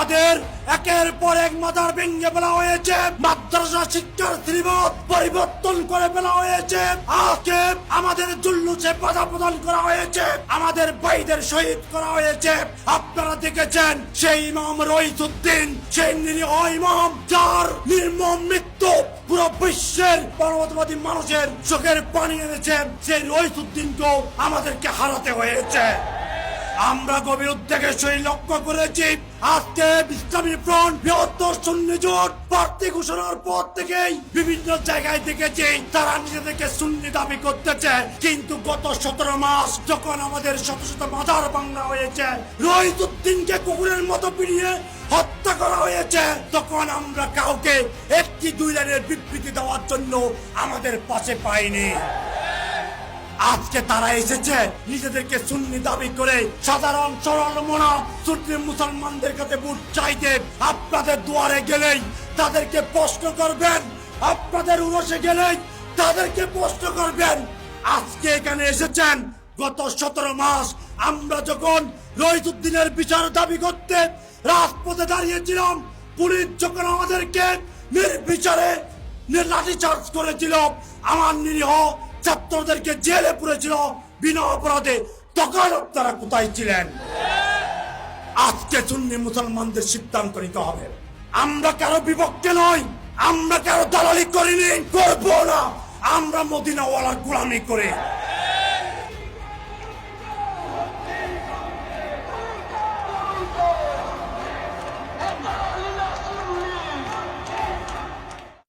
আমাদের একের পর এক মাদার ভেঙে ফেলা হয়েছে, মাদ্রাসা শিক্ষার শ্রীমত পরিবর্তন করে ফেলা হয়েছে, আজকে আমাদের জুল্লুসে বাধা প্রদান করা হয়েছে, আমাদের ভাইদের শহীদ করা হয়েছে। আপনারা দেখেছেন সেই ইমাম রইসুদ্দিন, সেই নিরীহ ইমাম যার নির্মম মৃত্যু পুরো বিশ্বের মানবতাবাদী মানুষের চোখের পানি এনেছে, সেই রইসুদ্দিনকেও আমাদেরকে হারাতে হয়েছে। আমরা গভীর উদ্বেগের সহিত লক্ষ্য করেছি, আজকে ইসলামী ফ্রন্ট বৃহত্তর সুন্নি জোট প্রার্থী ঘোষণার পর থেকেই বিভিন্ন জায়গায় দেখেছি তারা নিজেদেরকে সুন্নি দাবি করতেছে, কিন্তু গত 17 মাস যখন আমাদের শত শত মাজার ভাঙা হয়েছে, রইসুদ্দিনকে কুকুরের মতো পিটিয়ে হত্যা করা হয়েছে, তখন আমরা কাউকে একটি দুই লাইনের বিবৃতি দেওয়ার জন্য আমাদের পাশে পাইনি। আজকে তারা এসেছে নিজেদেরকে সুন্নি দাবি করে সাধারণ সরল মনা সুন্নি মুসলমানদের কাছে ভোট চাইতে। আপনাদের দুয়ারে গেলেই তাদেরকে প্রশ্ন করবেন, আপনাদের উরসে গেলেই তাদেরকে প্রশ্ন করবেন। আজকে এখানে এসেছেন গত 17 মাস আমরা যখন রইসুদ্দিনের বিচার দাবি করতে রাজপথে দাঁড়িয়েছিলাম, পুলিশ যখন আমাদেরকে নির্বিচারে লাঠিচার্জ করেছিল, আমার নিরীহ ছাত্রদেরকে জেলে পুরেছিল বিনা অপরাধে, তখন আপনারা কোথায় ছিলেন? আজকে সুন্নি মুসলমানদের সিদ্ধান্ত নিতে হবে। আমরা কারো বিপক্ষে নই, আমরা কারো দালালি করিনি, করবো না। আমরা মদিনাওয়ালার গোলামি করে